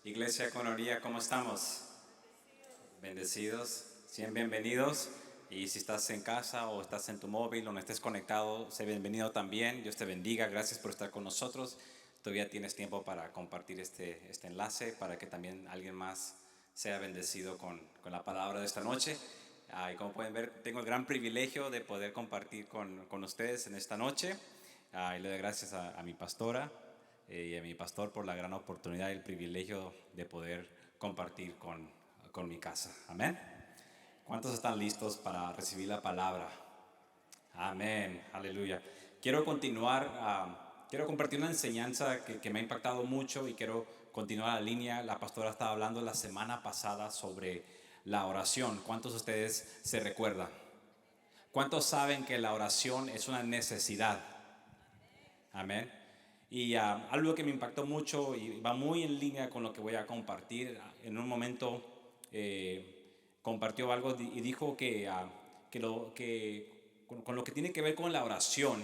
Iglesia Conoría, ¿cómo estamos? Bendecidos, sean bienvenidos. Y si estás en casa o estás en tu móvil o no estés conectado, sé bienvenido también. Dios te bendiga, gracias por estar con nosotros. Todavía tienes tiempo para compartir este enlace para que también alguien más sea bendecido con la palabra de esta noche. Y como pueden ver, tengo el gran privilegio de poder compartir con ustedes en esta noche. Y le doy gracias a mi pastora y a mi pastor por la gran oportunidad y el privilegio de poder compartir con mi casa. Amén. ¿Cuántos están listos para recibir la palabra? Amén, aleluya. Quiero continuar, quiero compartir una enseñanza que me ha impactado mucho y quiero continuar la línea. La pastora estaba hablando la semana pasada sobre la oración. ¿Cuántos de ustedes se recuerdan? ¿Cuántos saben que la oración es una necesidad? Amén. Y algo que me impactó mucho y va muy en línea con lo que voy a compartir. En un momento compartió algo y dijo que con lo que tiene que ver con la oración,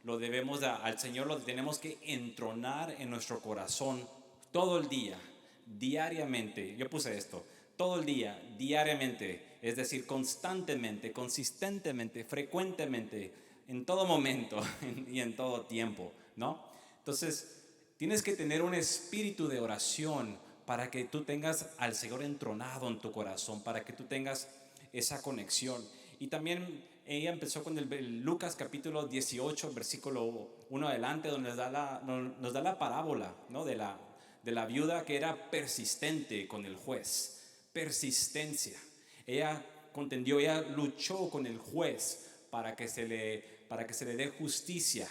lo debemos al Señor lo tenemos que entronar en nuestro corazón todo el día, diariamente. Yo puse esto, todo el día, diariamente, es decir, constantemente, consistentemente, frecuentemente, en todo momento y en todo tiempo, ¿no? Entonces, tienes que tener un espíritu de oración para que tú tengas al Señor entronado en tu corazón, para que tú tengas esa conexión. Y también ella empezó con el Lucas capítulo 18, versículo 1 adelante, donde nos da la parábola, ¿no? de la viuda que era persistente con el juez. Persistencia. Ella contendió, ella luchó con el juez para que se le dé justicia,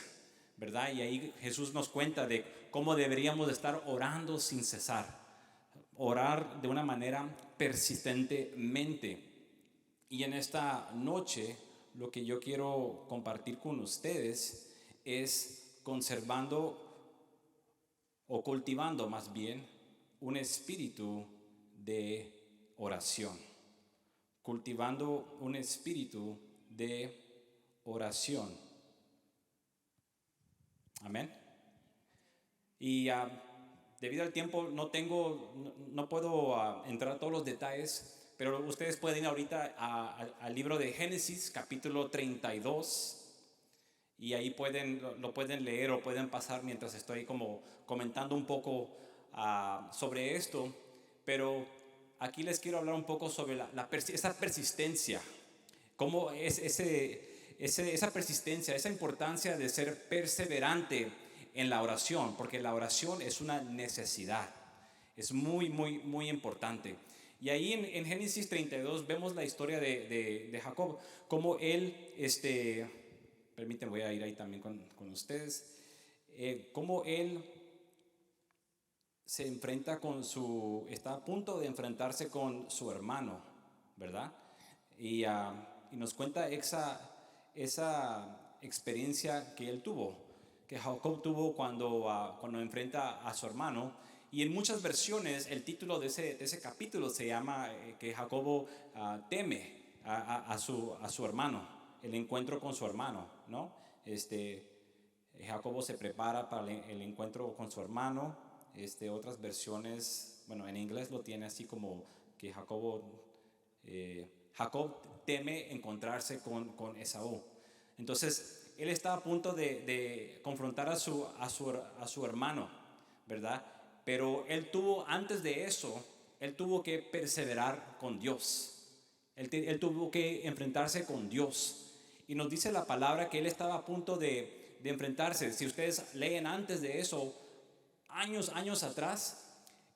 ¿verdad? Y ahí Jesús nos cuenta de cómo deberíamos estar orando sin cesar, orar de una manera persistentemente. Y en esta noche lo que yo quiero compartir con ustedes es conservando o cultivando más bien un espíritu de oración, cultivando un espíritu de oración. Amén. Y debido al tiempo no puedo entrar a todos los detalles, pero ustedes pueden ir ahorita al libro de Génesis, capítulo 32, y ahí lo pueden leer o pueden pasar mientras estoy como comentando un poco sobre esto. Pero aquí les quiero hablar un poco sobre esa persistencia, cómo es esa persistencia, esa importancia de ser perseverante en la oración, porque la oración es una necesidad, es muy, muy, muy importante. Y ahí en Génesis 32 vemos la historia de Jacob, como él, permítanme, voy a ir ahí también con ustedes, cómo él está a punto de enfrentarse con su hermano, ¿verdad? Y nos cuenta esa experiencia que él tuvo, que Jacob tuvo cuando enfrenta a su hermano. Y en muchas versiones el título de ese capítulo se llama que Jacobo teme a su hermano, el encuentro con su hermano, ¿no? Jacobo se prepara para el encuentro con su hermano. Otras versiones, bueno, en inglés lo tiene así como que Jacob teme encontrarse con Esaú. Entonces, él está a punto de confrontar a su hermano, ¿verdad? Pero antes de eso, él tuvo que perseverar con Dios. Él tuvo que enfrentarse con Dios. Y nos dice la palabra que él estaba a punto de enfrentarse. Si ustedes leen antes de eso, años atrás,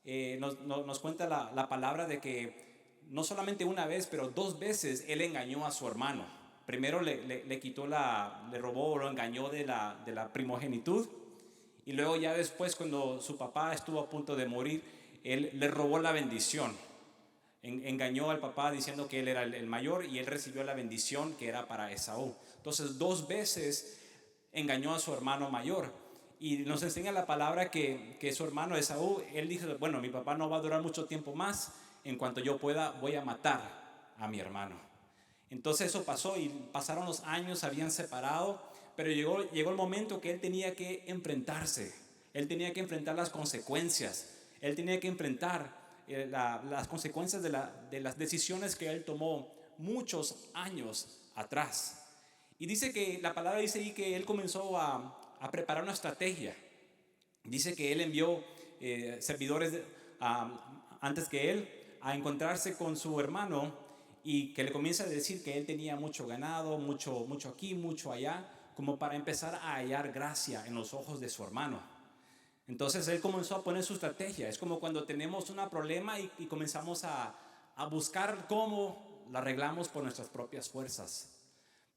nos cuenta la palabra de que no solamente una vez, pero 2 veces él engañó a su hermano. Primero le quitó le robó o lo engañó de la primogenitud. Y luego ya después, cuando su papá estuvo a punto de morir, él le robó la bendición. Engañó al papá diciendo que él era el mayor y él recibió la bendición que era para Esaú. Entonces 2 veces engañó a su hermano mayor. Y nos enseña la palabra que su hermano Esaú, él dijo, bueno, mi papá no va a durar mucho tiempo más, en cuanto yo pueda voy a matar a mi hermano. Entonces eso pasó y pasaron los años, se habían separado, pero llegó el momento que él tenía que enfrentarse, él tenía que enfrentar las consecuencias. Él tenía que enfrentar las consecuencias de las decisiones que él tomó muchos años atrás. Y dice que la palabra dice ahí que él comenzó a preparar una estrategia. Dice que él envió servidores antes que él a encontrarse con su hermano y que le comienza a decir que él tenía mucho ganado, mucho aquí, mucho allá, como para empezar a hallar gracia en los ojos de su hermano. Entonces él comenzó a poner su estrategia. Es como cuando tenemos un problema y comenzamos a buscar cómo lo arreglamos por nuestras propias fuerzas.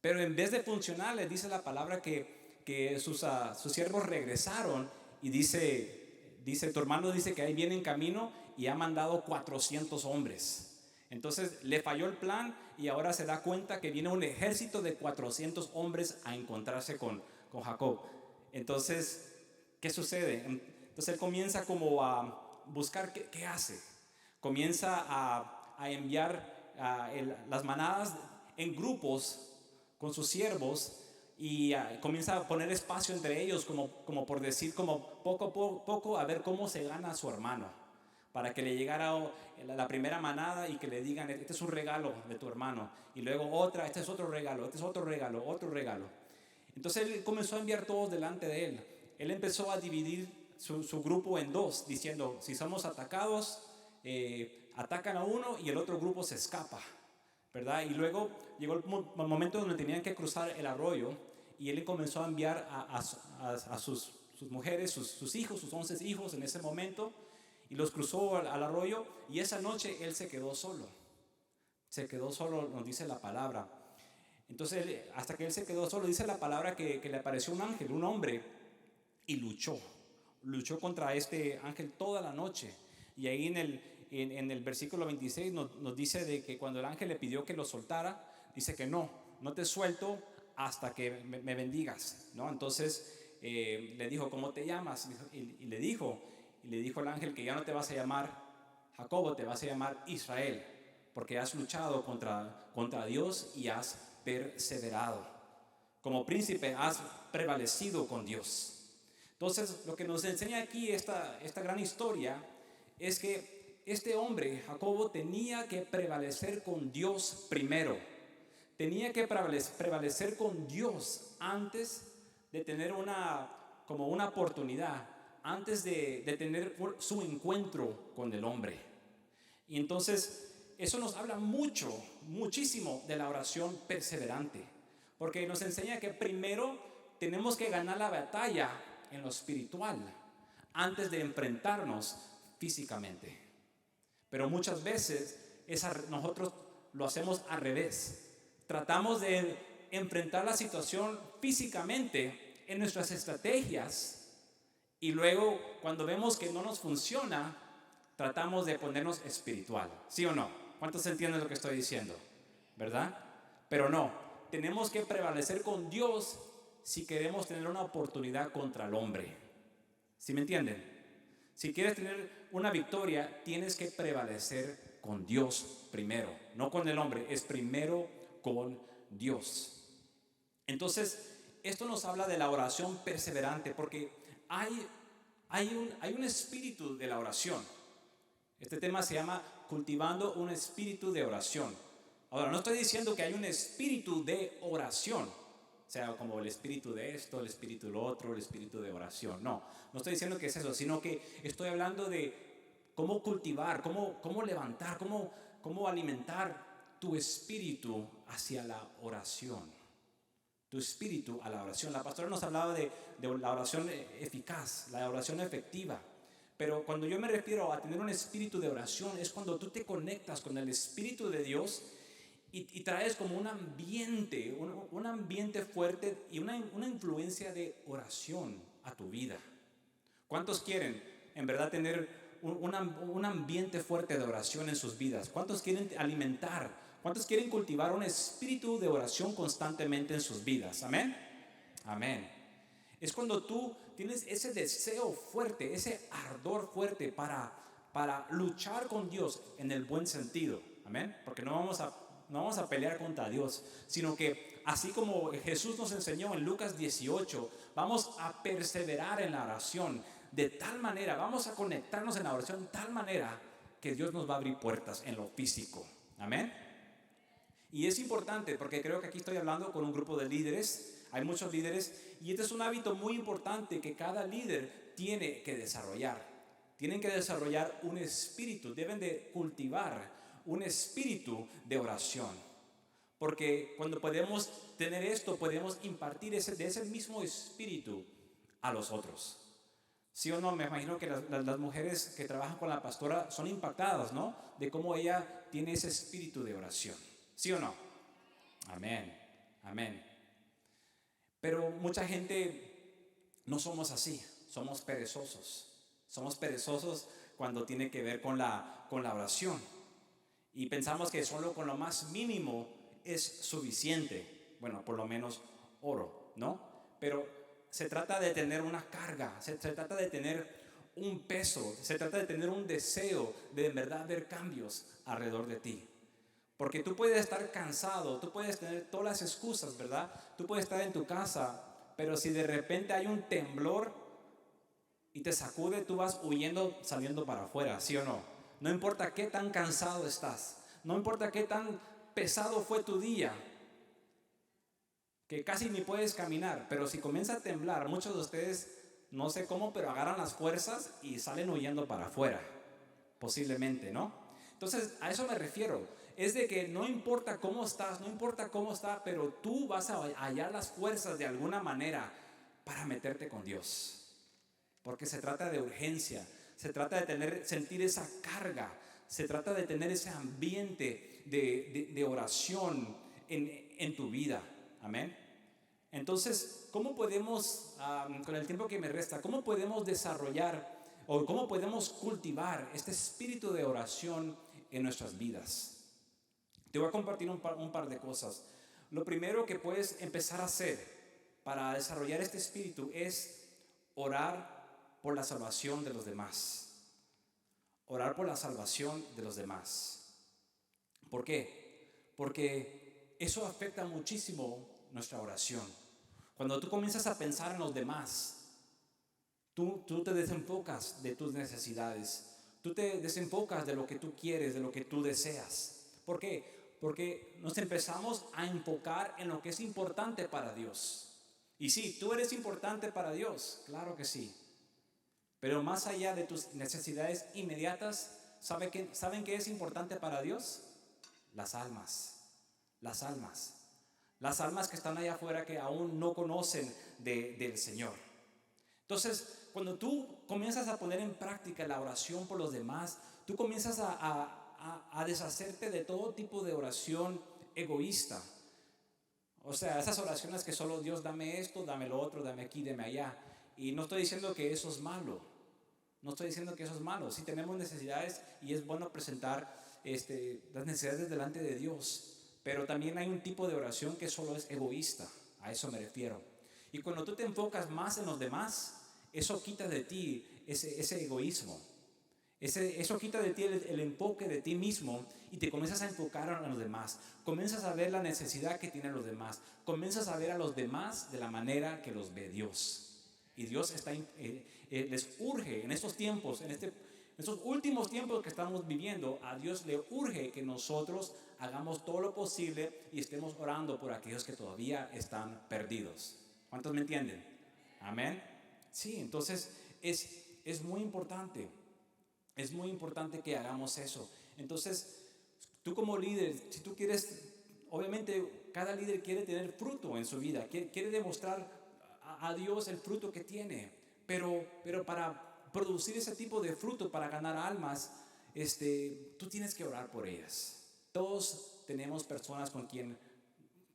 Pero en vez de funcionar, le dice la palabra que sus siervos regresaron y dice, tu hermano dice que ahí viene en camino y ha mandado 400 hombres. Entonces le falló el plan y ahora se da cuenta que viene un ejército de 400 hombres a encontrarse con Jacob. Entonces, ¿qué sucede? Entonces él comienza como a buscar qué hace. Comienza a enviar las manadas en grupos con sus siervos y comienza a poner espacio entre ellos como por decir, como poco a poco a ver cómo se gana a su hermano, para que le llegara la primera manada y que le digan, este es un regalo de tu hermano, y luego otra, este es otro regalo, este es otro regalo, otro regalo. Entonces él comenzó a enviar todos delante de él. Él empezó a dividir su grupo en dos, diciendo, si somos atacados, atacan a uno y el otro grupo se escapa, ¿verdad? Y luego llegó el momento donde tenían que cruzar el arroyo y él comenzó a enviar a sus mujeres, sus hijos, sus 11 hijos en ese momento, y los cruzó al arroyo, y esa noche él se quedó solo. Se quedó solo, nos dice la palabra. Entonces, hasta que él se quedó solo, dice la palabra que le apareció un ángel, un hombre, y luchó contra este ángel toda la noche. Y ahí en el versículo 26 nos dice de que cuando el ángel le pidió que lo soltara, dice que no te suelto hasta que me bendigas, ¿no? Entonces le dijo, ¿cómo te llamas? Y le dijo el ángel que ya no te vas a llamar Jacobo, te vas a llamar Israel, porque has luchado contra Dios y has perseverado. Como príncipe has prevalecido con Dios. Entonces, lo que nos enseña aquí esta gran historia es que este hombre, Jacobo, tenía que prevalecer con Dios primero. Tenía que prevalecer con Dios antes de tener una oportunidad, antes de tener su encuentro con el hombre. Y entonces, eso nos habla muchísimo de la oración perseverante, porque nos enseña que primero tenemos que ganar la batalla en lo espiritual antes de enfrentarnos físicamente. Pero muchas veces nosotros lo hacemos al revés. Tratamos de enfrentar la situación físicamente en nuestras estrategias y luego cuando vemos que no nos funciona, tratamos de ponernos espiritual. ¿Sí o no? ¿Cuántos entienden lo que estoy diciendo? ¿Verdad? Pero no, tenemos que prevalecer con Dios si queremos tener una oportunidad contra el hombre. ¿Sí me entienden? Si quieres tener una victoria, tienes que prevalecer con Dios primero, no con el hombre, es primero con Dios. Entonces, esto nos habla de la oración perseverante, porque hay un espíritu de la oración. Este tema se llama cultivando un espíritu de oración. Ahora, no estoy diciendo que hay un espíritu de oración, o sea, como el espíritu de esto, el espíritu de lo otro, el espíritu de oración. No estoy diciendo que es eso, sino que estoy hablando de cómo cultivar, cómo levantar, cómo alimentar tu espíritu hacia la oración. Tu espíritu a la oración. La pastora nos hablaba de la oración eficaz, la oración efectiva. Pero cuando yo me refiero a tener un espíritu de oración, es cuando tú te conectas con el Espíritu de Dios y traes como un ambiente fuerte y una influencia de oración a tu vida. ¿Cuántos quieren en verdad tener un ambiente fuerte de oración en sus vidas? ¿Cuántos quieren alimentar? ¿Cuántos quieren cultivar un espíritu de oración constantemente en sus vidas? Amén. Amén. Es cuando tú tienes ese deseo fuerte, ese ardor fuerte para luchar con Dios en el buen sentido. Amén. Porque no vamos a pelear contra Dios, sino que así como Jesús nos enseñó en Lucas 18, vamos a perseverar en la oración. de tal manera, vamos a conectarnos en la oración de tal manera que Dios nos va a abrir puertas en lo físico. Amén. Y es importante porque creo que aquí estoy hablando con un grupo de líderes, hay muchos líderes, y este es un hábito muy importante que cada líder tiene que desarrollar. Tienen que desarrollar un espíritu, deben de cultivar un espíritu de oración. Porque cuando podemos tener esto, podemos impartir de ese mismo espíritu a los otros. ¿Sí o no? Me imagino que las mujeres que trabajan con la pastora son impactadas, ¿no? De cómo ella tiene ese espíritu de oración. ¿Sí o no? Amén, amén. Pero mucha gente no somos así, somos perezosos. Somos perezosos cuando tiene que ver con la oración. Y pensamos que solo con lo más mínimo es suficiente. Bueno, por lo menos oro, ¿no? Pero se trata de tener una carga, se trata de tener un peso, se trata de tener un deseo de en verdad ver cambios alrededor de ti. Porque tú puedes estar cansado, tú puedes tener todas las excusas, ¿verdad? Tú puedes estar en tu casa, pero si de repente hay un temblor y te sacude, tú vas huyendo, saliendo para afuera, ¿sí o no? No importa qué tan cansado estás, no importa qué tan pesado fue tu día, que casi ni puedes caminar, pero si comienza a temblar, muchos de ustedes, no sé cómo, pero agarran las fuerzas y salen huyendo para afuera, posiblemente, ¿no? Entonces, a eso me refiero, es de que no importa cómo estás, no importa cómo está, pero tú vas a hallar las fuerzas de alguna manera para meterte con Dios. Porque se trata de urgencia, se trata de sentir esa carga, se trata de tener ese ambiente de oración en tu vida. Amén. Entonces, ¿cómo podemos, con el tiempo que me resta, cómo podemos desarrollar o cómo podemos cultivar este espíritu de oración en nuestras vidas? Te voy a compartir un par de cosas. Lo primero que puedes empezar a hacer para desarrollar este espíritu es orar por la salvación de los demás. Orar por la salvación de los demás. ¿Por qué? Porque eso afecta muchísimo nuestra oración. Cuando tú comienzas a pensar en los demás, tú te desenfocas de tus necesidades. Tú te desenfocas de lo que tú quieres, de lo que tú deseas. ¿Por qué? Porque nos empezamos a enfocar en lo que es importante para Dios. Y sí, tú eres importante para Dios, claro que sí. Pero más allá de tus necesidades inmediatas, ¿saben qué es importante para Dios? Las almas. Las almas. Las almas que están allá afuera que aún no conocen del Señor. Entonces, cuando tú comienzas a poner en práctica la oración por los demás, tú comienzas a deshacerte de todo tipo de oración egoísta. O sea, esas oraciones que solo Dios, dame esto, dame lo otro, dame aquí, dame allá. Y no estoy diciendo que eso es malo. No estoy diciendo que eso es malo. Sí tenemos necesidades y es bueno presentar las necesidades delante de Dios. Pero también hay un tipo de oración que solo es egoísta. A eso me refiero. Y cuando tú te enfocas más en los demás, eso quita de ti ese egoísmo. Eso quita de ti el enfoque de ti mismo y te comienzas a enfocar en los demás. Comienzas a ver la necesidad que tienen los demás. Comienzas a ver a los demás de la manera que los ve Dios. Y Dios les urge en estos tiempos, en estos últimos tiempos que estamos viviendo, a Dios le urge que nosotros hagamos todo lo posible y estemos orando por aquellos que todavía están perdidos. ¿Cuántos me entienden? Amén. Sí, entonces es muy importante. Es muy importante que hagamos eso. Entonces, tú como líder, si tú quieres, obviamente cada líder quiere tener fruto en su vida, quiere demostrar a Dios el fruto que tiene, pero para producir ese tipo de fruto, para ganar almas, tú tienes que orar por ellas. Todos tenemos personas con quien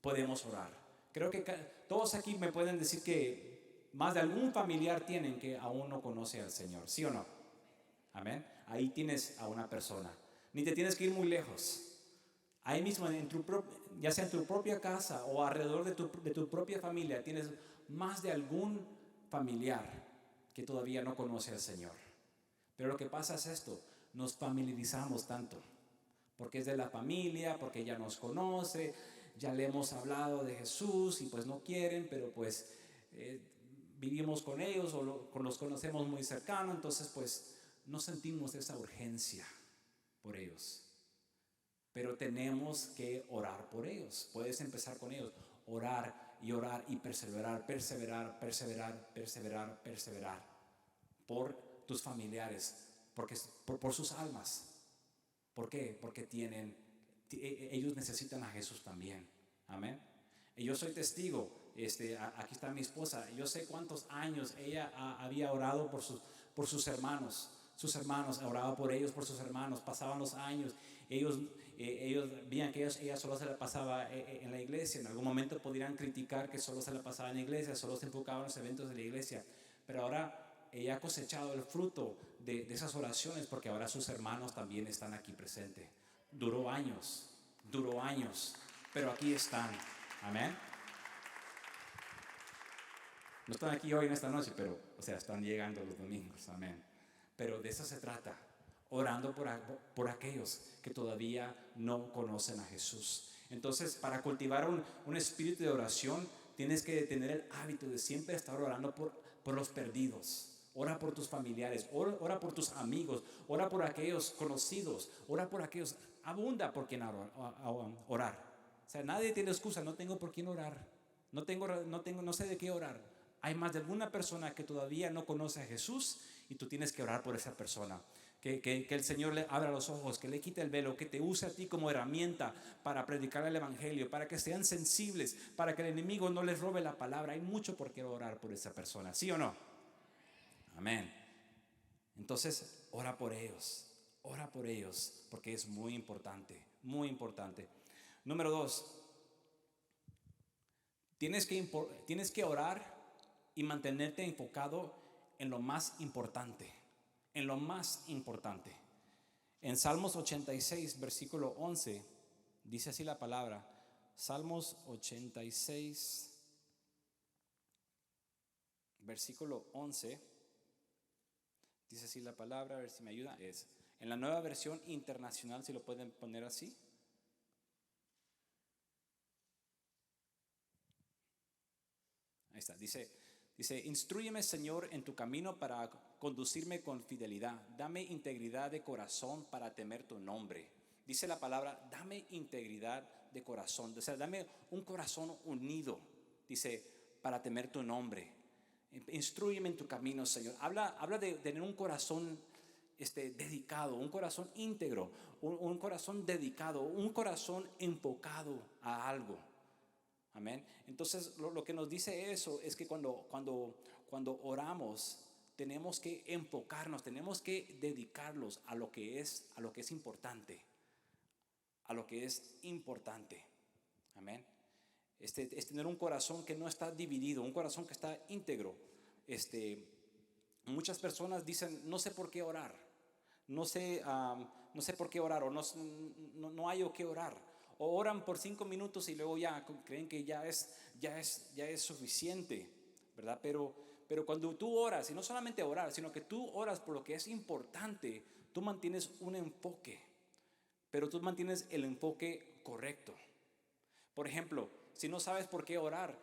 podemos orar. Creo que todos aquí me pueden decir que más de algún familiar tienen que aún no conoce al Señor, ¿sí o no? Amén. Ahí tienes a una persona. Ni te tienes que ir muy lejos. Ahí mismo, ya sea en tu propia casa o alrededor de tu propia familia, tienes más de algún familiar que todavía no conoce al Señor. Pero lo que pasa es esto, nos familiarizamos tanto, porque es de la familia, porque ya nos conoce, ya le hemos hablado de Jesús y pues no quieren, pero pues vivimos con ellos o los conocemos muy cercano, entonces pues no sentimos esa urgencia por ellos. Pero tenemos que orar por ellos. Puedes empezar con ellos, orar y perseverar, perseverar, perseverar, perseverar, perseverar por tus familiares, por sus almas. ¿Por qué? Porque ellos necesitan a Jesús también. Amén. Y yo soy testigo. Aquí está mi esposa. Yo sé cuántos años ella había orado por sus hermanos. Sus hermanos, oraba por ellos, por sus hermanos. Pasaban los años. Ellos veían que ella solo se la pasaba en la iglesia. En algún momento podrían criticar que solo se la pasaba en la iglesia, solo se enfocaba en los eventos de la iglesia. Pero ahora ella ha cosechado el fruto de esas oraciones, porque ahora sus hermanos también están aquí presentes. Duró años, pero aquí están. Amén. No están aquí hoy en esta noche, pero, están llegando los domingos. Amén. Pero de eso se trata, orando por aquellos que todavía no conocen a Jesús. Entonces, para cultivar un espíritu de oración, tienes que tener el hábito de siempre estar orando por los perdidos. Ora por tus familiares, ora por tus amigos, ora por aquellos conocidos, ora por aquellos. Abunda por quien orar. O sea, nadie tiene excusa, no tengo por quién orar, no sé de qué orar. Hay más de alguna persona que todavía no conoce a Jesús y tú tienes que orar por esa persona. Que el Señor le abra los ojos, que le quite el velo, que te use a ti como herramienta para predicar el evangelio, para que sean sensibles, para que el enemigo no les robe la palabra. Hay mucho por qué orar por esa persona, ¿sí o no? Amén. Entonces, ora por ellos, porque es muy importante, muy importante. Número 2, tienes que orar y mantenerte enfocado en lo más importante, En Salmos 86, versículo 11, dice así la palabra. Salmos 86, versículo 11, dice así la palabra, a ver si me ayuda. En la Nueva Versión Internacional, si lo pueden poner así. Ahí está, dice, instrúyeme, Señor, en tu camino para conducirme con fidelidad. Dame integridad de corazón para temer tu nombre. Dice la palabra, dame integridad de corazón. O sea, dame un corazón unido, dice, para temer tu nombre. Instrúyeme en tu camino, Señor. Habla de tener un corazón dedicado, un corazón íntegro, un corazón dedicado, un corazón enfocado a algo. Amén. Entonces lo que nos dice eso es que cuando oramos tenemos que enfocarnos, tenemos que dedicarlos a lo que es importante, Amén. Es tener un corazón que no está dividido, un corazón que está íntegro. Muchas personas dicen, no sé por qué orar, no sé por qué orar, o no hay o qué orar. O oran por 5 minutos y luego ya creen que ya es suficiente, ¿verdad? Pero cuando tú oras, y no solamente orar, sino que tú oras por lo que es importante, tú mantienes un enfoque, pero tú mantienes el enfoque correcto. Por ejemplo, si no sabes por qué orar,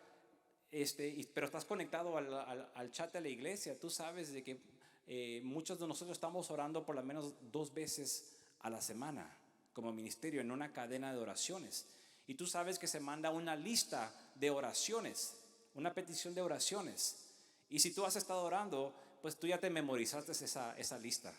pero estás conectado al chat de la iglesia, tú sabes de que muchos de nosotros estamos orando por lo menos 2 veces a la semana como ministerio en una cadena de oraciones, y tú sabes que se manda una lista de oraciones, una petición de oraciones, y si tú has estado orando, pues tú ya te memorizaste esa lista,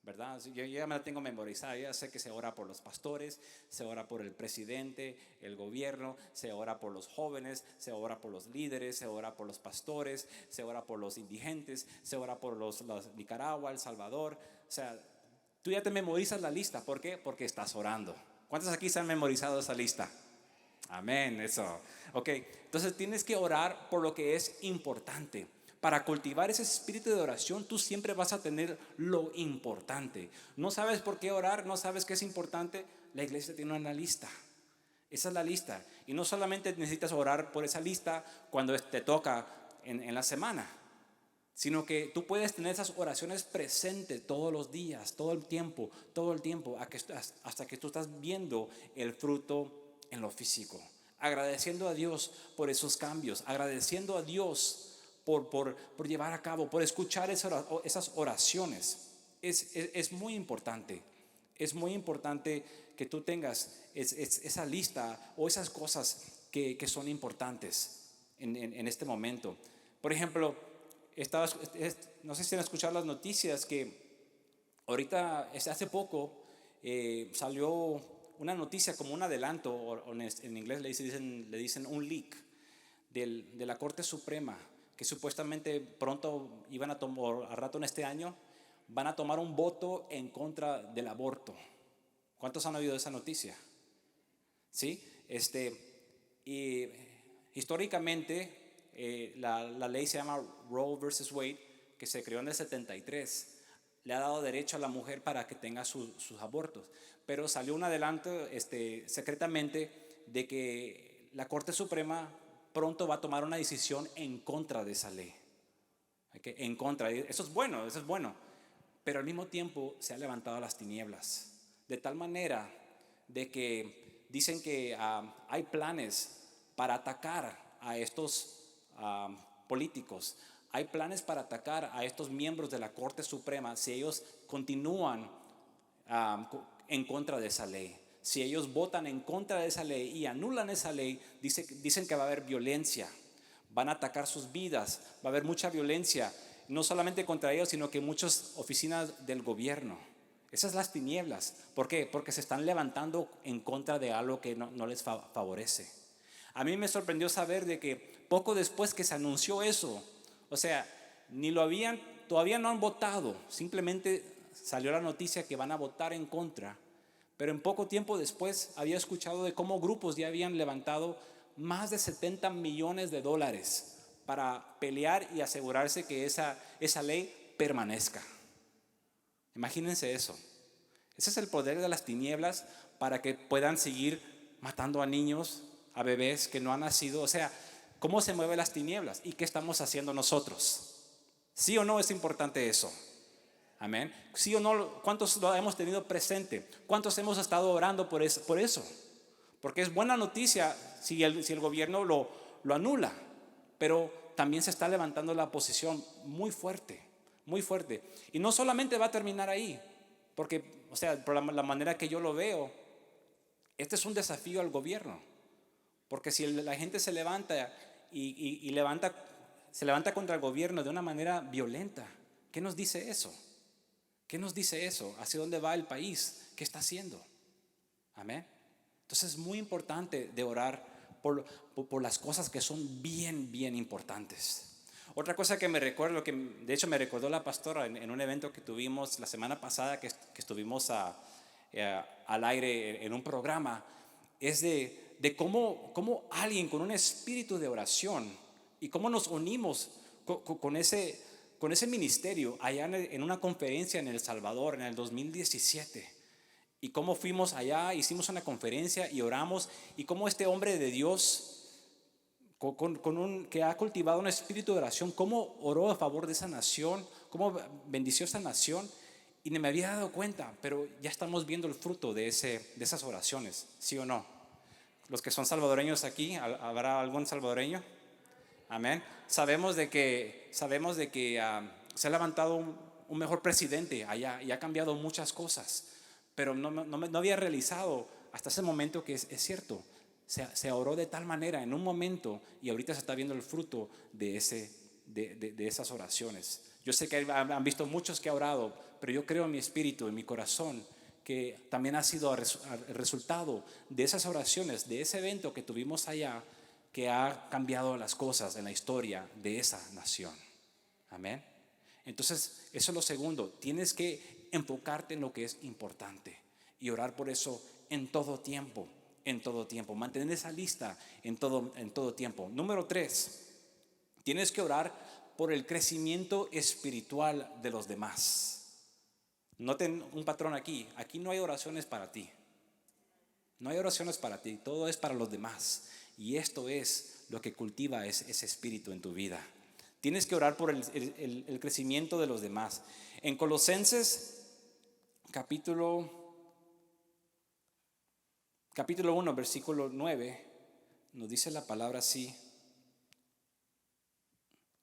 ¿verdad? Yo ya me la tengo memorizada. Yo ya sé que se ora por los pastores, se ora por el presidente, el gobierno, se ora por los jóvenes, se ora por los líderes, se ora por los pastores, se ora por los indigentes, se ora por los Nicaragua, El Salvador. O sea, tú ya te memorizas la lista. ¿Por qué? Porque estás orando. ¿Cuántos aquí se han memorizado esa lista? Amén, eso. Ok, entonces tienes que orar por lo que es importante. Para cultivar ese espíritu de oración, tú siempre vas a tener lo importante. No sabes por qué orar, no sabes qué es importante. La iglesia tiene una lista. Esa es la lista. Y no solamente necesitas orar por esa lista cuando te toca en la semana, sino que tú puedes tener esas oraciones presentes todos los días, todo el tiempo, hasta que tú estás viendo el fruto en lo físico, agradeciendo a Dios por esos cambios, agradeciendo a Dios por llevar a cabo, por escuchar esas oraciones. Es muy importante. Es muy importante que tú tengas esa lista o esas cosas que son importantes en este momento. Por ejemplo, no sé si han escuchado las noticias que ahorita, hace poco, salió una noticia como un adelanto, o en inglés le dicen un leak, de la Corte Suprema, que supuestamente pronto iban a tomar, a rato en este año, van a tomar un voto en contra del aborto. ¿Cuántos han oído esa noticia? ¿Sí? Y históricamente la ley se llama Roe versus Wade, que se creó en el 73. Le ha dado derecho a la mujer para que tenga sus abortos. Pero salió un adelanto secretamente de que la Corte Suprema pronto va a tomar una decisión en contra de esa ley. En contra. Eso es bueno, eso es bueno. Pero al mismo tiempo se han levantado las tinieblas. De tal manera de que dicen que hay planes para atacar a estos políticos. Hay planes para atacar a estos miembros de la Corte Suprema si ellos continúan en contra de esa ley. Si ellos votan en contra de esa ley y anulan esa ley, dicen que va a haber violencia. Van a atacar sus vidas, va a haber mucha violencia, no solamente contra ellos, sino que muchas oficinas del gobierno. Esas son las tinieblas. ¿Por qué? Porque se están levantando en contra de algo que no les favorece. A mí me sorprendió saber de que poco después que se anunció eso, o sea, todavía no han votado, simplemente salió la noticia que van a votar en contra, pero en poco tiempo después había escuchado de cómo grupos ya habían levantado más de $70 millones para pelear y asegurarse que esa ley permanezca. Imagínense eso. Ese es el poder de las tinieblas para que puedan seguir matando a niños, a bebés que no han nacido. O sea, ¿cómo se mueven las tinieblas? ¿Y qué estamos haciendo nosotros? ¿Sí o no es importante eso? Amén. ¿Sí o no? ¿Cuántos lo hemos tenido presente? ¿Cuántos hemos estado orando por eso? Porque es buena noticia si el gobierno lo anula, pero también se está levantando la oposición muy fuerte, muy fuerte. Y no solamente va a terminar ahí, porque, o sea, por la manera que yo lo veo, este es un desafío al gobierno. Porque si la gente se levanta se levanta contra el gobierno de una manera violenta, ¿qué nos dice eso? ¿Qué nos dice eso? ¿Hacia dónde va el país? ¿Qué está haciendo? Amén. Entonces es muy importante de orar por las cosas que son bien, bien importantes. Otra cosa que me recuerdo, que de hecho me recordó la pastora en un evento que tuvimos la semana pasada, que estuvimos al aire en un programa, es de cómo alguien con un espíritu de oración y cómo nos unimos con ese ministerio allá en una conferencia en El Salvador en el 2017. Y cómo fuimos allá, hicimos una conferencia y oramos, y cómo este hombre de Dios que ha cultivado un espíritu de oración, cómo oró a favor de esa nación, cómo bendició esa nación. Y no me había dado cuenta, pero ya estamos viendo el fruto de esas oraciones, ¿sí o no? Los que son salvadoreños aquí, ¿habrá algún salvadoreño? Amén. Sabemos de que se ha levantado un mejor presidente allá y ha cambiado muchas cosas, pero no había realizado hasta ese momento que es cierto. Se oró de tal manera en un momento y ahorita se está viendo el fruto de esas oraciones. Yo sé que han visto muchos que han orado, pero yo creo en mi espíritu, en mi corazón, que también ha sido el resultado de esas oraciones, de ese evento que tuvimos allá, que ha cambiado las cosas en la historia de esa nación. Amén. Entonces, eso es lo segundo. Tienes que enfocarte en lo que es importante y orar por eso en todo tiempo. En todo tiempo. Mantener esa lista en todo tiempo. Número 3. Tienes que orar por el crecimiento espiritual de los demás. Noten un patrón aquí. Aquí no hay oraciones para ti. No hay oraciones para ti. Todo es para los demás. Y esto es lo que cultiva ese espíritu en tu vida. Tienes que orar por el crecimiento de los demás. En Colosenses capítulo 1, versículo 9, nos dice la palabra así.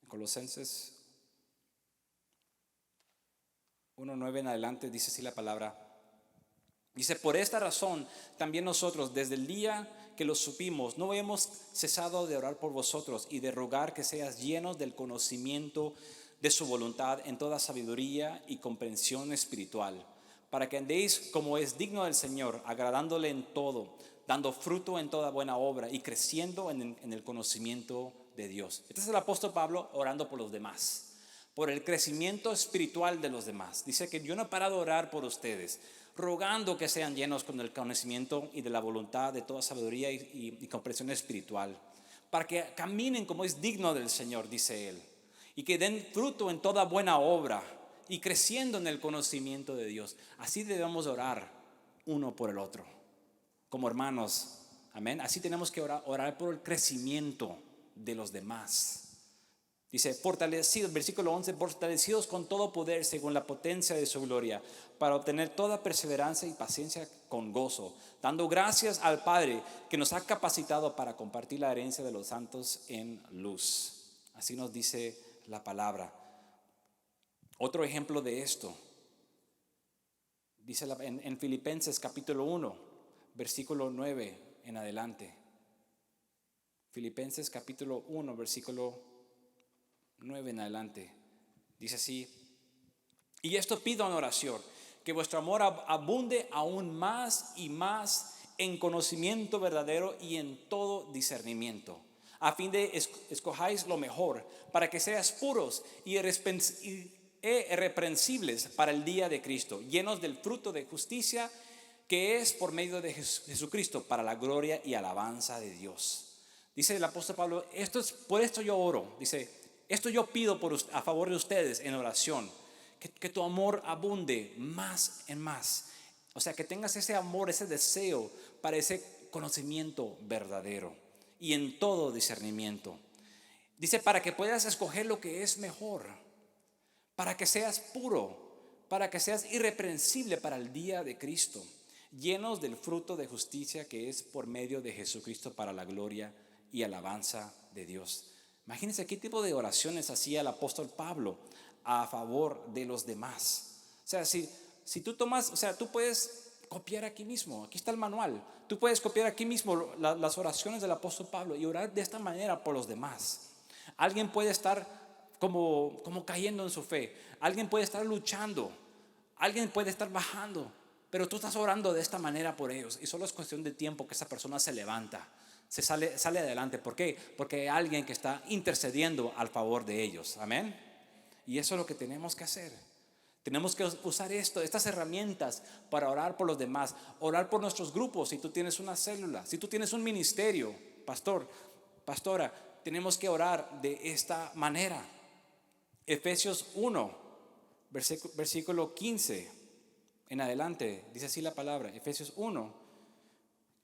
Colosenses 1:9 en adelante dice así la palabra. Dice, por esta razón también nosotros desde el día que lo supimos no hemos cesado de orar por vosotros y de rogar que seas llenos del conocimiento de su voluntad en toda sabiduría y comprensión espiritual, para que andéis como es digno del Señor, agradándole en todo, dando fruto en toda buena obra y creciendo en el conocimiento de Dios. Este es el apóstol Pablo orando por los demás, por el crecimiento espiritual de los demás. Dice que yo no he parado de orar por ustedes, rogando que sean llenos con el conocimiento y de la voluntad de toda sabiduría y comprensión espiritual, para que caminen como es digno del Señor, dice él, y que den fruto en toda buena obra y creciendo en el conocimiento de Dios. Así debemos orar uno por el otro, como hermanos, amén. Así tenemos que orar por el crecimiento de los demás. Dice, fortalecidos, versículo 11, fortalecidos con todo poder según la potencia de su gloria, para obtener toda perseverancia y paciencia con gozo, dando gracias al Padre que nos ha capacitado para compartir la herencia de los santos en luz. Así nos dice la palabra. Otro ejemplo de esto, dice en Filipenses capítulo 1, versículo 9 en adelante. Filipenses capítulo 1, versículo 9 en adelante. Dice así: y esto pido en oración, que vuestro amor abunde aún más y más en conocimiento verdadero y en todo discernimiento, a fin de escojáis lo mejor, para que seas puros y irreprensibles para el día de Cristo, llenos del fruto de justicia que es por medio de Jesucristo, para la gloria y alabanza de Dios. Dice el apóstol Pablo, por esto yo oro. Dice, esto yo pido a favor de ustedes en oración, que tu amor abunde más en más. O sea, que tengas ese amor, ese deseo para ese conocimiento verdadero y en todo discernimiento. Dice, para que puedas escoger lo que es mejor, para que seas puro, para que seas irreprensible para el día de Cristo, llenos del fruto de justicia que es por medio de Jesucristo, para la gloria y alabanza de Dios. Imagínense qué tipo de oraciones hacía el apóstol Pablo a favor de los demás. O sea, si tú tomas, o sea, tú puedes copiar aquí mismo, aquí está el manual. Tú puedes copiar aquí mismo las oraciones del apóstol Pablo y orar de esta manera por los demás. Alguien puede estar como cayendo en su fe. Alguien puede estar luchando. Alguien puede estar bajando. Pero tú estás orando de esta manera por ellos. Y solo es cuestión de tiempo que esa persona se levanta, se sale adelante. ¿Por qué? Porque hay alguien que está intercediendo al favor de ellos. Amén. Y eso es lo que tenemos que hacer. Tenemos que usar estas herramientas para orar por los demás, orar por nuestros grupos. Si tú tienes una célula, si tú tienes un ministerio, pastora, tenemos que orar de esta manera. Efesios 1, versículo 15 en adelante, dice así la palabra. Efesios 1,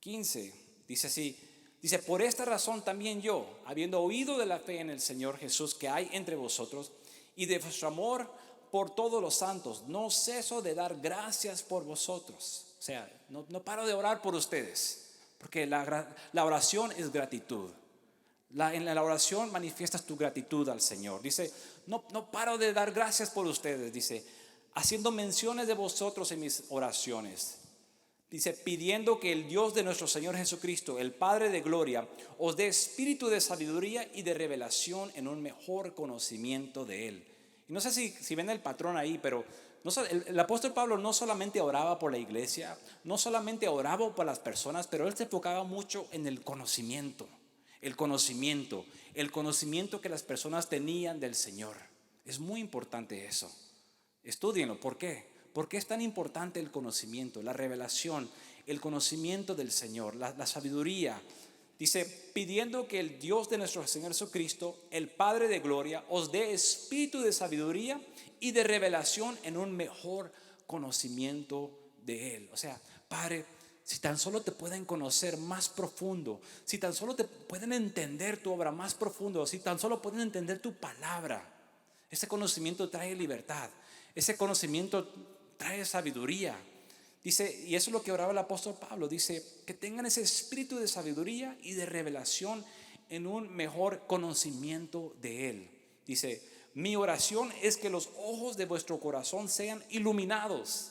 15, dice así. Dice, por esta razón también yo, habiendo oído de la fe en el Señor Jesús que hay entre vosotros, y de vuestro amor por todos los santos, no ceso de dar gracias por vosotros. O sea, no paro de orar por ustedes, porque la oración es gratitud. En la oración manifiestas tu gratitud al Señor. Dice, no paro de dar gracias por ustedes. Dice, haciendo menciones de vosotros en mis oraciones. Dice, pidiendo que el Dios de nuestro Señor Jesucristo, el Padre de gloria, os dé espíritu de sabiduría y de revelación en un mejor conocimiento de Él. Y no sé si ven el patrón ahí, pero el apóstol Pablo no solamente oraba por la iglesia, no solamente oraba por las personas, pero él se enfocaba mucho en el conocimiento. El conocimiento que las personas tenían del Señor. Es muy importante eso. Estúdienlo. ¿Por qué? ¿Por qué es tan importante el conocimiento, la revelación, el conocimiento del Señor, la sabiduría? Dice, pidiendo que el Dios de nuestro Señor Jesucristo, el Padre de gloria, os dé espíritu de sabiduría y de revelación en un mejor conocimiento de Él. O sea, Padre, si tan solo te pueden conocer más profundo, si tan solo te pueden entender tu obra más profundo, si tan solo pueden entender tu palabra, ese conocimiento trae libertad, ese conocimiento trae sabiduría. Dice, y eso es lo que oraba el apóstol Pablo. Dice, que tengan ese espíritu de sabiduría y de revelación en un mejor conocimiento de Él. Dice, mi oración es que los ojos de vuestro corazón sean iluminados,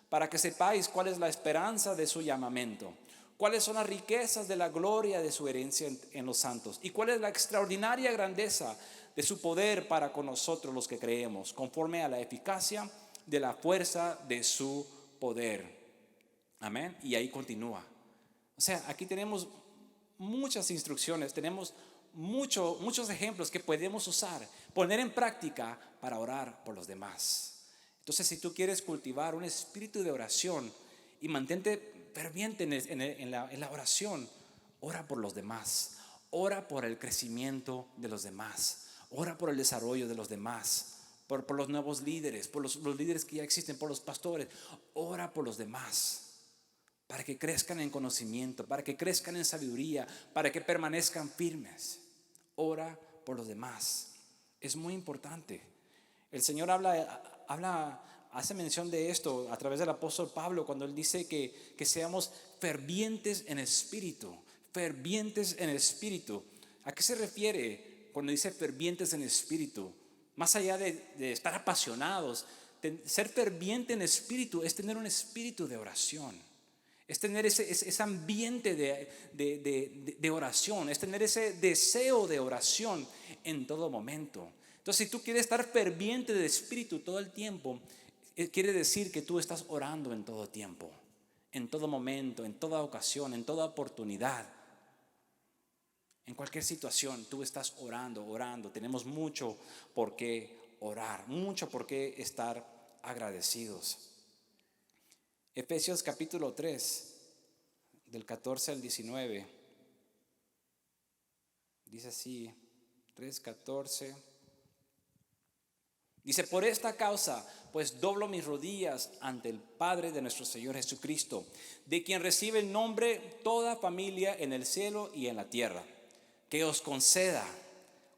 para que sepáis cuál es la esperanza de su llamamiento, cuáles son las riquezas de la gloria de su herencia en los santos, y cuál es la extraordinaria grandeza de su poder para con nosotros los que creemos, conforme a la eficacia de la fuerza de su poder. Amén. Y ahí continúa. O sea, aquí tenemos muchas instrucciones, tenemos muchos ejemplos que podemos usar, poner en práctica para orar por los demás. Entonces, si tú quieres cultivar un espíritu de oración y mantente ferviente en la oración, ora por los demás, ora por el crecimiento de los demás, ora por el desarrollo de los demás, por los nuevos líderes, por los líderes que ya existen, por los pastores. Ora por los demás, para que crezcan en conocimiento, para que crezcan en sabiduría, para que permanezcan firmes. Ora por los demás. Es muy importante. El Señor hace mención de esto a través del apóstol Pablo, cuando él dice que seamos fervientes en espíritu. Fervientes en espíritu. ¿A qué se refiere cuando dice fervientes en espíritu? Más allá de estar apasionados, ser ferviente en espíritu es tener un espíritu de oración. Es tener ese ambiente de oración, es tener ese deseo de oración en todo momento. Entonces, si tú quieres estar ferviente de espíritu todo el tiempo, quiere decir que tú estás orando en todo tiempo, en todo momento, en toda ocasión, en toda oportunidad. En cualquier situación, tú estás orando. Tenemos mucho por qué orar, mucho por qué estar agradecidos. Efesios capítulo 3, del 14 al 19, dice así, 3:14. Dice, por esta causa, pues doblo mis rodillas ante el Padre de nuestro Señor Jesucristo, de quien recibe el nombre toda familia en el cielo y en la tierra, que os conceda,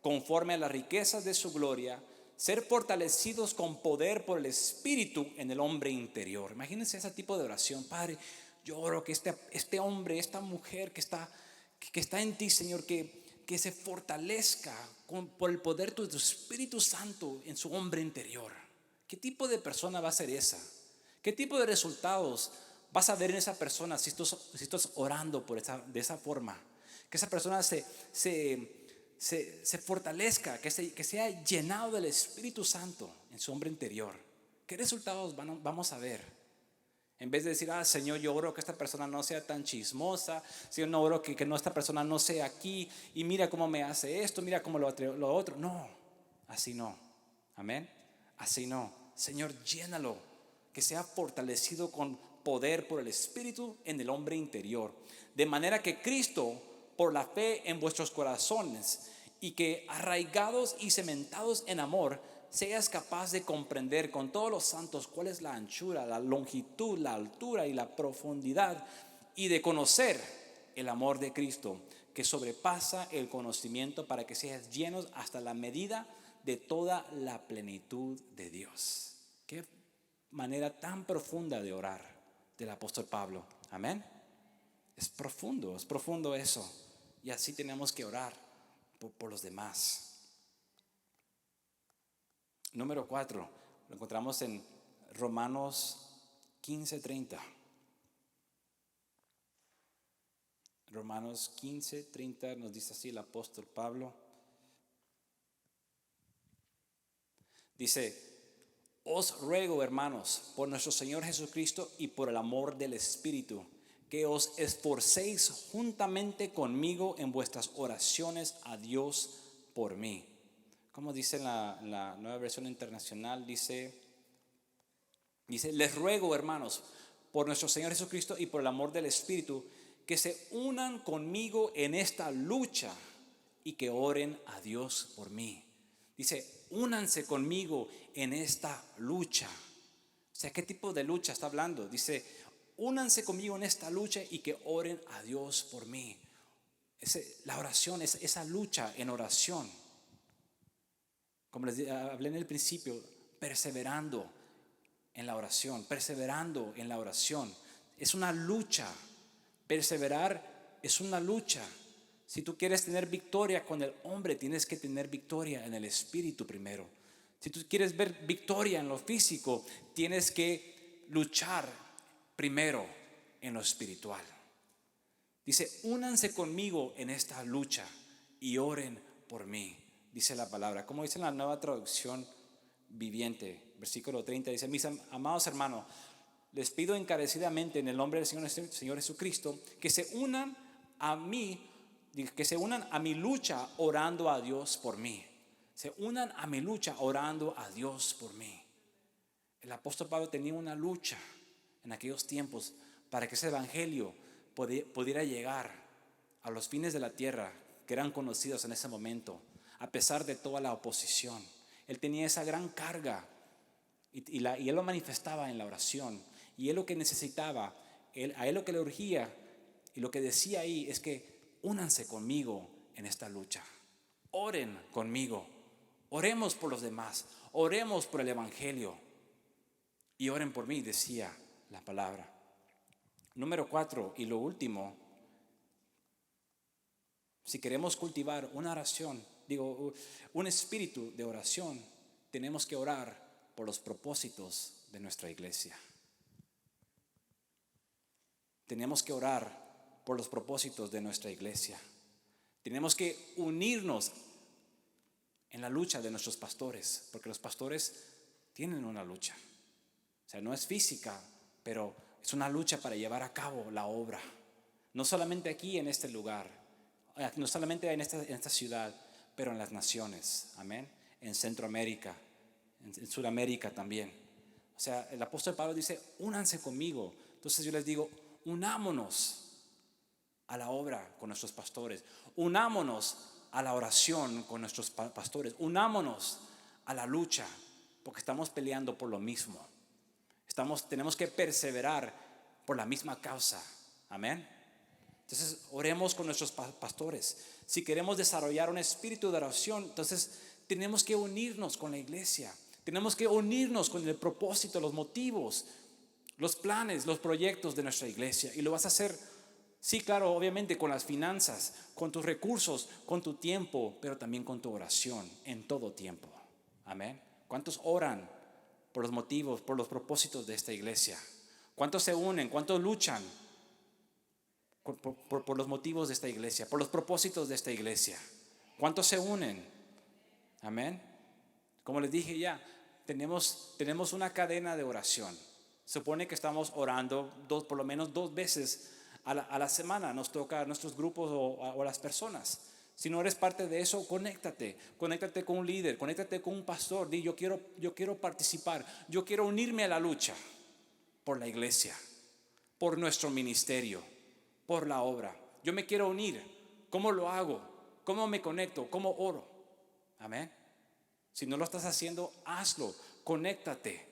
conforme a las riquezas de su gloria, ser fortalecidos con poder por el Espíritu en el hombre interior. Imagínense ese tipo de oración. Padre, yo oro que este hombre, esta mujer que está en ti, Señor, que se fortalezca por el poder de tu Espíritu Santo en su hombre interior. ¿Qué tipo de persona va a ser esa? ¿Qué tipo de resultados vas a ver en esa persona si estás orando de esa forma? Que esa persona se fortalezca, que sea llenado del Espíritu Santo en su hombre interior. ¿Qué resultados vamos a ver? En vez de decir, Señor, yo oro que esta persona no sea tan chismosa, Señor, no oro que esta persona no sea aquí, y mira cómo me hace esto, mira cómo lo otro. No, así no. Amén. Así no. Señor, llénalo, que sea fortalecido con poder por el Espíritu en el hombre interior, de manera que Cristo, por la fe en vuestros corazones, y que arraigados y cementados en amor, seas capaz de comprender con todos los santos cuál es la anchura, la longitud, la altura y la profundidad, y de conocer el amor de Cristo, que sobrepasa el conocimiento, para que seas llenos hasta la medida de toda la plenitud de Dios. Qué manera tan profunda de orar del apóstol Pablo. Amén. Es profundo eso. Y así tenemos que orar por los demás. Número 4, lo encontramos en Romanos 15:30. Romanos 15:30 nos dice así el apóstol Pablo. Dice, os ruego, hermanos, por nuestro Señor Jesucristo y por el amor del Espíritu, que os esforcéis juntamente conmigo en vuestras oraciones a Dios por mí. Como dice la Nueva Versión Internacional, dice, les ruego, hermanos, por nuestro Señor Jesucristo y por el amor del Espíritu, que se unan conmigo en esta lucha y que oren a Dios por mí. Dice, únanse conmigo en esta lucha. O sea, ¿qué tipo de lucha está hablando? Dice, únanse conmigo en esta lucha y que oren a Dios por mí. La oración es esa lucha en oración. Como les hablé en el principio, perseverando en la oración, Es una lucha. Perseverar es una lucha. Si tú quieres tener victoria con el hombre, tienes que tener victoria en el espíritu primero. Si tú quieres ver victoria en lo físico, tienes que luchar primero en lo espiritual. Dice, únanse conmigo en esta lucha y oren por mí, dice la palabra. Como dice la Nueva Traducción Viviente, versículo 30, dice, mis amados hermanos, les pido encarecidamente en el nombre del Señor Jesucristo que se unan a mí, que se unan a mi lucha orando a Dios por mí. Se unan a mi lucha orando a Dios por mí. El apóstol Pablo tenía una lucha en aquellos tiempos para que ese evangelio pudiera llegar a los fines de la tierra que eran conocidos en ese momento, a pesar de toda la oposición. Él tenía esa gran carga y él lo manifestaba en la oración. Y él lo que necesitaba, a él lo que le urgía y lo que decía ahí es que únanse conmigo en esta lucha. Oren conmigo. Oremos por los demás. Oremos por el evangelio. Y oren por mí, decía la palabra. Número 4 y lo último, si queremos cultivar una oración, un espíritu de oración, tenemos que orar por los propósitos de nuestra iglesia. Tenemos que orar por los propósitos de nuestra iglesia. Tenemos que unirnos en la lucha de nuestros pastores, porque los pastores tienen una lucha. O sea, no es física, pero es una lucha para llevar a cabo la obra. No solamente aquí en este lugar, no solamente en esta ciudad, pero en las naciones. Amén. En Centroamérica, en Sudamérica también. O sea, el apóstol Pablo dice, únanse conmigo. Entonces yo les digo, unámonos a la obra con nuestros pastores. Unámonos a la oración con nuestros pastores. Unámonos a la lucha, porque estamos peleando por lo mismo. Tenemos que perseverar por la misma causa. Amén. Entonces oremos con nuestros pastores. Si queremos desarrollar un espíritu de oración, entonces tenemos que unirnos con la iglesia. Tenemos que unirnos con el propósito, los motivos, los planes, los proyectos de nuestra iglesia. Y lo vas a hacer, sí, claro, obviamente con las finanzas, con tus recursos, con tu tiempo, pero también con tu oración en todo tiempo. Amén. ¿Cuántos oran por los motivos, por los propósitos de esta iglesia? ¿Cuántos se unen? ¿Cuántos luchan por los motivos de esta iglesia, por los propósitos de esta iglesia? ¿Cuántos se unen? Amén. Como les dije ya, tenemos una cadena de oración. Supone que estamos orando por lo menos 2 veces a la semana. Nos toca a nuestros grupos o a las personas. Si no eres parte de eso, conéctate con un líder, conéctate con un pastor. Di, yo quiero participar, yo quiero unirme a la lucha por la iglesia, por nuestro ministerio, por la obra. Yo me quiero unir. ¿Cómo lo hago? ¿Cómo me conecto? ¿Cómo oro? Amén. Si no lo estás haciendo, hazlo. Conéctate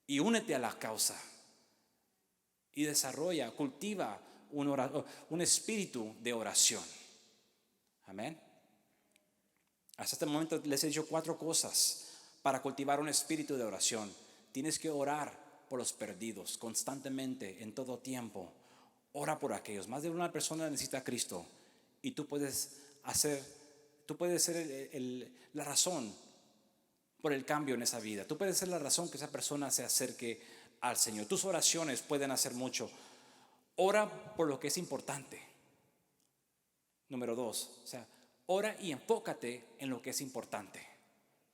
y únete a la causa. Y cultiva un espíritu de oración. Amén. Hasta este momento les he dicho 4 cosas para cultivar un espíritu de oración. Tienes que orar por los perdidos constantemente, en todo tiempo. Ora por aquellos. Más de una persona necesita a Cristo y tú puedes ser la razón por el cambio en esa vida. Tú puedes ser la razón que esa persona se acerque al Señor. Tus oraciones pueden hacer mucho. Ora por lo que es importante. Número 2, o sea, ora y enfócate en lo que es importante.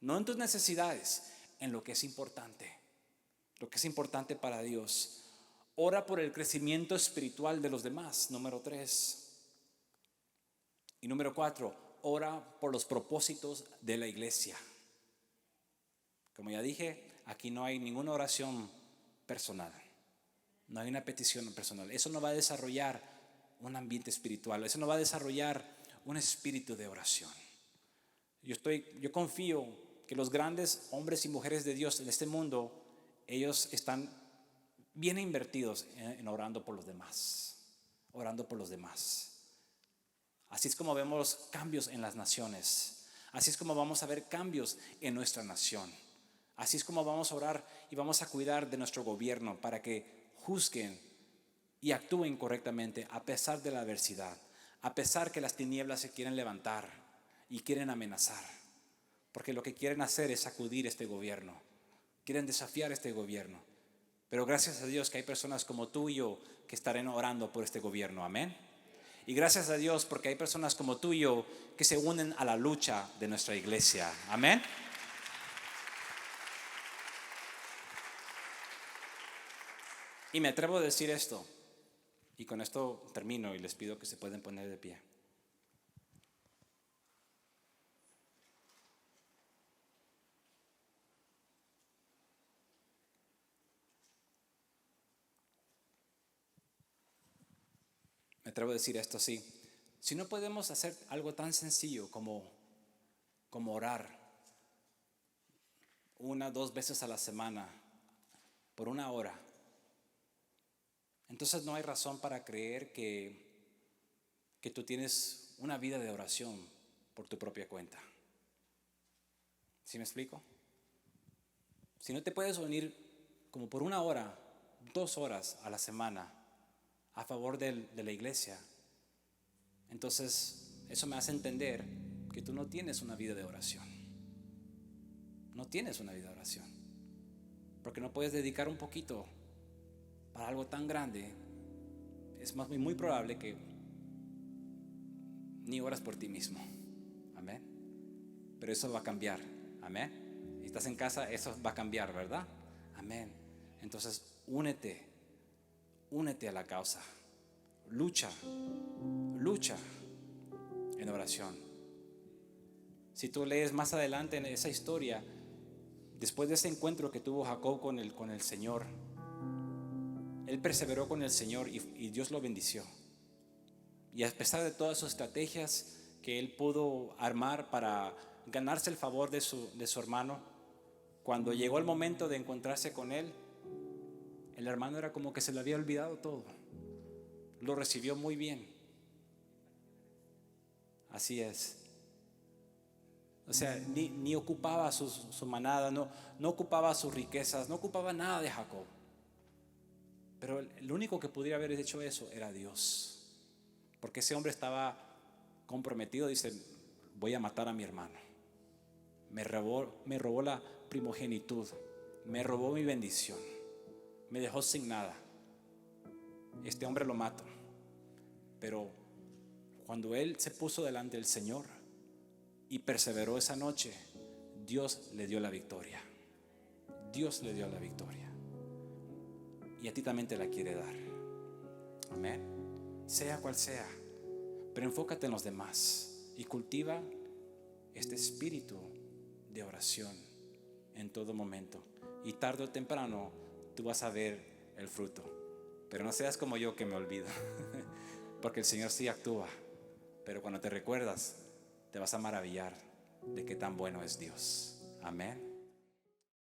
No en tus necesidades, en lo que es importante. Lo que es importante para Dios. Ora por el crecimiento espiritual de los demás. Número 3. Y número 4, ora por los propósitos de la iglesia. Como ya dije, aquí no hay ninguna oración personal. No hay una petición personal. Eso no va a desarrollar un ambiente espiritual. Eso no va a desarrollar un espíritu de oración. Yo confío que los grandes hombres y mujeres de Dios en este mundo, ellos están bien invertidos en orando por los demás. Orando por los demás. Así es como vemos cambios en las naciones. Así es como vamos a ver cambios en nuestra nación. Así es como vamos a orar y vamos a cuidar de nuestro gobierno para que juzguen y actúen correctamente a pesar de la adversidad, a pesar que las tinieblas se quieren levantar y quieren amenazar, porque lo que quieren hacer es sacudir este gobierno, quieren desafiar este gobierno. Pero gracias a Dios que hay personas como tú y yo que estarán orando por este gobierno, amén. Y gracias a Dios porque hay personas como tú y yo que se unen a la lucha de nuestra iglesia, amén. Y me atrevo a decir esto, y con esto termino y les pido que se pueden poner de pie. Me atrevo a decir esto así. Si no podemos hacer algo tan sencillo como orar 1 o 2 veces a la semana por 1 hora, entonces no hay razón para creer que tú tienes una vida de oración por tu propia cuenta. ¿Sí me explico? Si no te puedes unir como por 1 hora, 2 horas a la semana a favor de la iglesia, entonces eso me hace entender que tú no tienes una vida de oración. No tienes una vida de oración, porque no puedes dedicar un poquito para algo tan grande. Es muy probable que ni oras por ti mismo, amén. Pero eso va a cambiar, amén. Si estás en casa, eso va a cambiar, ¿verdad? Amén. Entonces únete a la causa, lucha en oración. Si tú lees más adelante en esa historia, después de ese encuentro que tuvo Jacob con el Señor, él perseveró con el Señor y Dios lo bendició. Y a pesar de todas sus estrategias que él pudo armar para ganarse el favor de su hermano, cuando llegó el momento de encontrarse con él, el hermano era como que se le había olvidado todo. Lo recibió muy bien. Así es. O sea, ni ocupaba su manada, no ocupaba sus riquezas, no ocupaba nada de Jacob. Pero el único que pudiera haber hecho eso era Dios. Porque ese hombre estaba comprometido, dice, voy a matar a mi hermano. Me robó la primogenitud, me robó mi bendición, me dejó sin nada. Este hombre lo mato. Pero cuando él se puso delante del Señor y perseveró esa noche, Dios le dio la victoria. Dios le dio la victoria. Y a ti también te la quiere dar. Amén. Sea cual sea. Pero enfócate en los demás y cultiva este espíritu de oración en todo momento. Y tarde o temprano tú vas a ver el fruto. Pero no seas como yo que me olvido. Porque el Señor sí actúa. Pero cuando te recuerdas, te vas a maravillar de qué tan bueno es Dios. Amén.